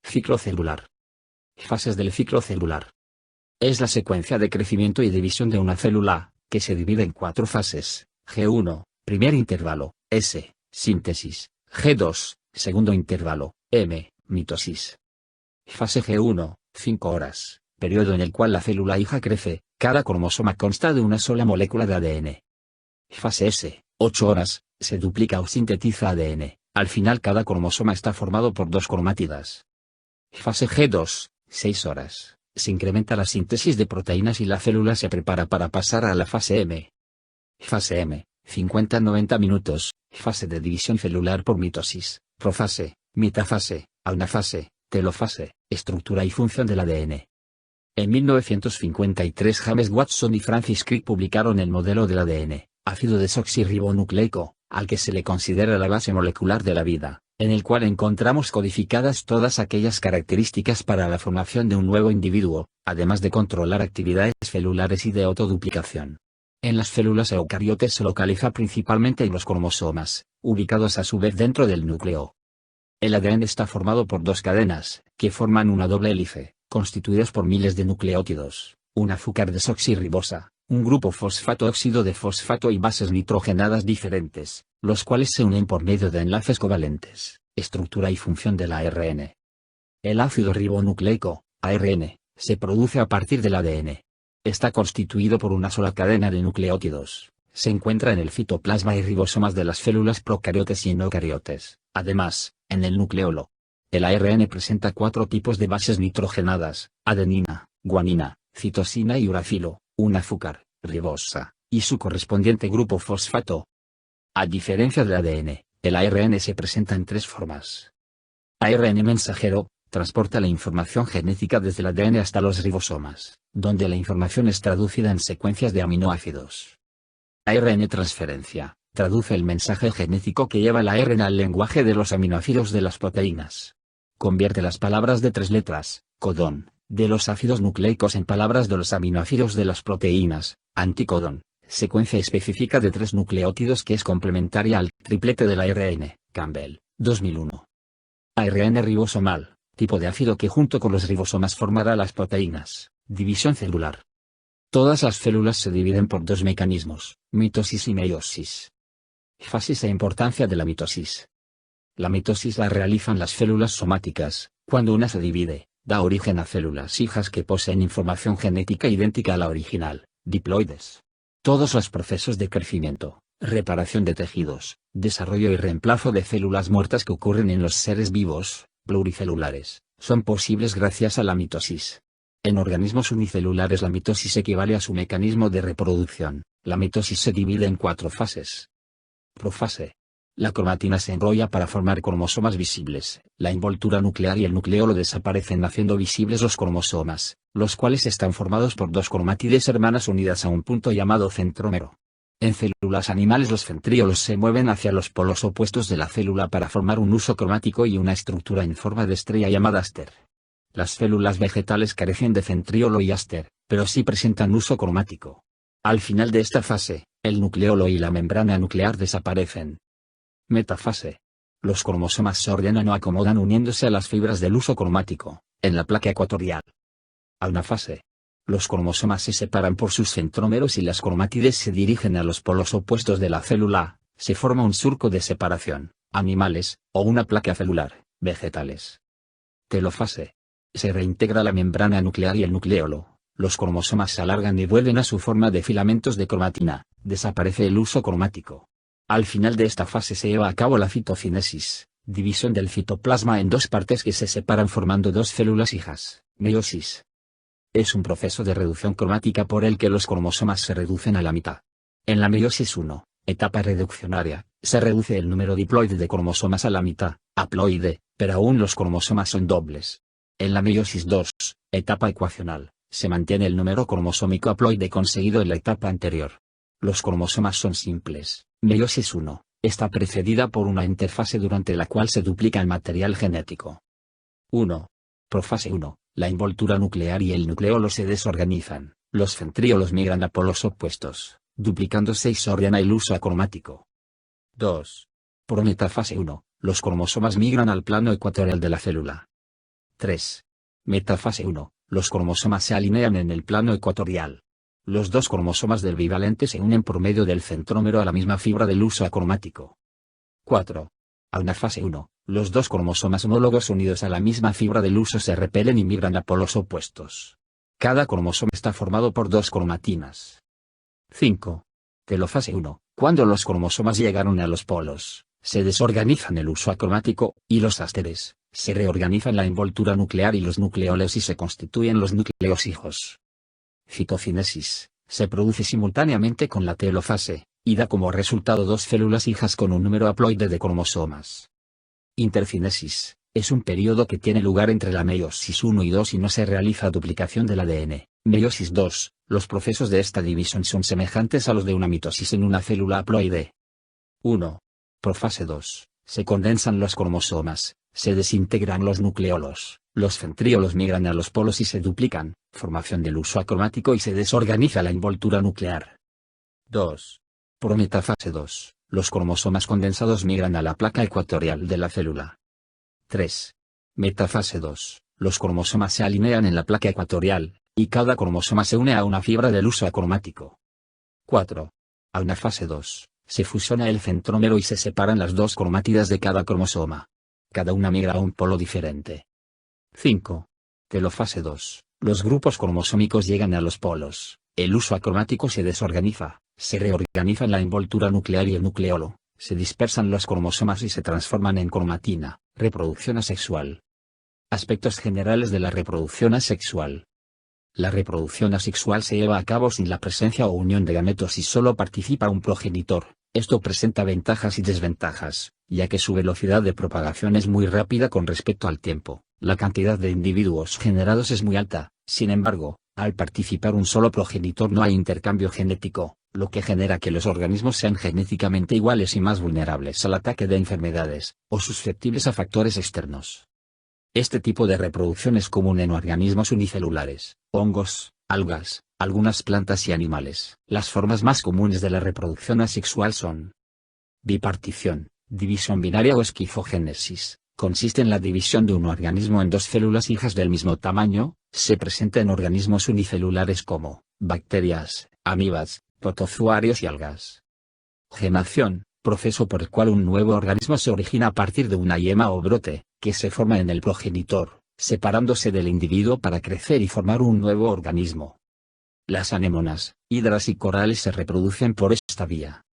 Ciclo celular. Fases del ciclo celular. Es la secuencia de crecimiento y división de una célula, que se divide en 4 fases. G1, primer intervalo, S, síntesis. G2, segundo intervalo, M, mitosis. Fase G1, 5 horas, periodo en el cual la célula hija crece. Cada cromosoma consta de una sola molécula de ADN. Fase S, 8 horas, se duplica o sintetiza ADN. Al final cada cromosoma está formado por 2 cromátidas. Fase G2, 6 horas, se incrementa la síntesis de proteínas y la célula se prepara para pasar a la fase M. Fase M, 50-90 minutos, fase de división celular por mitosis, profase, metafase, anafase, telofase, estructura y función del ADN. En 1953 James Watson y Francis Crick publicaron el modelo del ADN, ácido desoxirribonucleico, al que se le considera la base molecular de la vida, en el cual encontramos codificadas todas aquellas características para la formación de un nuevo individuo, además de controlar actividades celulares y de autoduplicación. En las células eucariotes se localiza principalmente en los cromosomas, ubicados a su vez dentro del núcleo. El ADN está formado por 2 cadenas, que forman una doble hélice, constituidas por miles de nucleótidos, un azúcar desoxirribosa, un grupo fosfato óxido de fosfato y bases nitrogenadas diferentes, los cuales se unen por medio de enlaces covalentes, estructura y función del ARN. El ácido ribonucleico, ARN, se produce a partir del ADN. Está constituido por una sola cadena de nucleótidos. Se encuentra en el citoplasma y ribosomas de las células procariotes y en eucariotes. Además, en el nucleolo. El ARN presenta 4 tipos de bases nitrogenadas: adenina, guanina, citosina y uracilo, un azúcar, ribosa, y su correspondiente grupo fosfato. A diferencia del ADN, el ARN se presenta en 3 formas. ARN mensajero, transporta la información genética desde el ADN hasta los ribosomas, donde la información es traducida en secuencias de aminoácidos. ARN transferencia, traduce el mensaje genético que lleva el ARN al lenguaje de los aminoácidos de las proteínas. Convierte las palabras de 3 letras, codón, de los ácidos nucleicos en palabras de los aminoácidos de las proteínas, anticodón, secuencia específica de 3 nucleótidos que es complementaria al triplete del ARN, Campbell, 2001. ARN ribosomal, tipo de ácido que junto con los ribosomas formará las proteínas. División celular. Todas las células se dividen por 2 mecanismos, mitosis y meiosis. Fases e importancia de la mitosis. La mitosis la realizan las células somáticas. Cuando una se divide, da origen a células hijas que poseen información genética idéntica a la original, diploides. Todos los procesos de crecimiento, reparación de tejidos, desarrollo y reemplazo de células muertas que ocurren en los seres vivos, pluricelulares, son posibles gracias a la mitosis. En organismos unicelulares la mitosis equivale a su mecanismo de reproducción. La mitosis se divide en 4 fases. Profase. La cromatina se enrolla para formar cromosomas visibles. La envoltura nuclear y el nucleolo desaparecen haciendo visibles los cromosomas, los cuales están formados por 2 cromátides hermanas unidas a un punto llamado centrómero. En células animales los centríolos se mueven hacia los polos opuestos de la célula para formar un huso cromático y una estructura en forma de estrella llamada áster. Las células vegetales carecen de centríolo y áster, pero sí presentan huso cromático. Al final de esta fase, el nucleolo y la membrana nuclear desaparecen. Metafase. Los cromosomas se ordenan o acomodan uniéndose a las fibras del huso cromático, en la placa ecuatorial. Anafase. Los cromosomas se separan por sus centrómeros y las cromátides se dirigen a los polos opuestos de la célula. Se forma un surco de separación, animales, o una placa celular, vegetales. Telofase. Se reintegra la membrana nuclear y el nucleolo. Los cromosomas se alargan y vuelven a su forma de filamentos de cromatina. Desaparece el huso cromático. Al final de esta fase se lleva a cabo la citocinesis, división del citoplasma en 2 partes que se separan formando 2 células hijas. Meiosis. Es un proceso de reducción cromática por el que los cromosomas se reducen a la mitad. En la meiosis 1, etapa reduccionaria, se reduce el número diploide de cromosomas a la mitad, haploide, pero aún los cromosomas son dobles. En la meiosis 2, etapa ecuacional, se mantiene el número cromosómico haploide conseguido en la etapa anterior. Los cromosomas son simples. Meiosis 1, está precedida por una interfase durante la cual se duplica el material genético. 1. Profase 1, la envoltura nuclear y el nucleolo se desorganizan, los centríolos migran a polos opuestos, duplicándose y se ordena el huso acromático. 2. Prometafase 1, los cromosomas migran al plano ecuatorial de la célula. 3. Metafase 1. Los cromosomas se alinean en el plano ecuatorial. Los dos cromosomas del bivalente se unen por medio del centrómero a la misma fibra del huso acromático. 4. Anafase 1. Los dos cromosomas homólogos unidos a la misma fibra del huso se repelen y migran a polos opuestos. Cada cromosoma está formado por dos cromatinas. 5. Telofase 1. Cuando los cromosomas llegaron a los polos, se desorganizan el huso acromático, y los ásteres, se reorganizan la envoltura nuclear y los nucleoles y se constituyen los núcleos hijos. Citocinesis, se produce simultáneamente con la telofase, y da como resultado dos células hijas con un número haploide de cromosomas. Intercinesis, es un periodo que tiene lugar entre la meiosis 1 y 2 y no se realiza duplicación del ADN. Meiosis 2, los procesos de esta división son semejantes a los de una mitosis en una célula haploide. 1. Profase 2, se condensan los cromosomas, se desintegran los nucleolos, los centriolos migran a los polos y se duplican, formación del huso acromático y se desorganiza la envoltura nuclear. 2. Prometafase 2, los cromosomas condensados migran a la placa ecuatorial de la célula. 3. Metafase 2, los cromosomas se alinean en la placa ecuatorial, y cada cromosoma se une a una fibra del huso acromático. 4. Anafase 2, se fusiona el centrómero y se separan las dos cromátidas de cada cromosoma. Cada una migra a un polo diferente. 5. Telofase 2, los grupos cromosómicos llegan a los polos, el huso acromático se desorganiza, se reorganiza la envoltura nuclear y el nucleolo, se dispersan los cromosomas y se transforman en cromatina. Reproducción asexual. Aspectos generales de la reproducción asexual. La reproducción asexual se lleva a cabo sin la presencia o unión de gametos y solo participa un progenitor. Esto presenta ventajas y desventajas, ya que su velocidad de propagación es muy rápida con respecto al tiempo. La cantidad de individuos generados es muy alta, sin embargo, al participar un solo progenitor no hay intercambio genético, lo que genera que los organismos sean genéticamente iguales y más vulnerables al ataque de enfermedades, o susceptibles a factores externos. Este tipo de reproducción es común en organismos unicelulares, hongos, algas, algunas plantas y animales. Las formas más comunes de la reproducción asexual son bipartición, división binaria o esquizogénesis. Consiste en la división de un organismo en dos células hijas del mismo tamaño, se presenta en organismos unicelulares como bacterias, amibas, protozoarios y algas. Gemación, proceso por el cual un nuevo organismo se origina a partir de una yema o brote, que se forma en el progenitor, separándose del individuo para crecer y formar un nuevo organismo. Las anémonas, hidras y corales se reproducen por esta vía.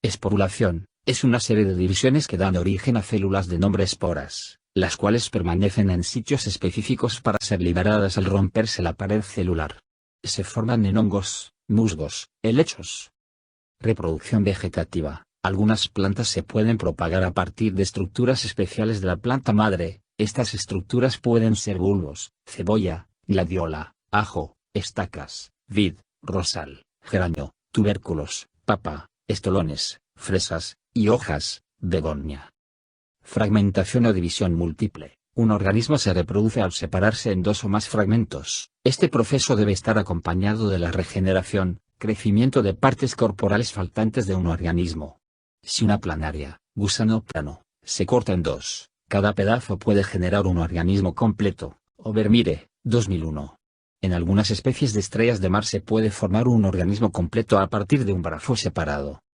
Esporulación, es una serie de divisiones que dan origen a células de nombre esporas, las cuales permanecen en sitios específicos para ser liberadas al romperse la pared celular. Se forman en hongos, musgos, helechos. Reproducción vegetativa. Algunas plantas se pueden propagar a partir de estructuras especiales de la planta madre. Estas estructuras pueden ser bulbos, cebolla, gladiola, ajo, estacas, vid, rosal, geranio, tubérculos, papa, estolones, fresas, y hojas, begonia. Fragmentación o división múltiple. Un organismo se reproduce al separarse en dos o más fragmentos. Este proceso debe estar acompañado de la regeneración, crecimiento de partes corporales faltantes de un organismo. Si una planaria, gusano plano, se corta en dos, cada pedazo puede generar un organismo completo. Overmire, 2001. En algunas especies de estrellas de mar se puede formar un organismo completo a partir de un brazo separado.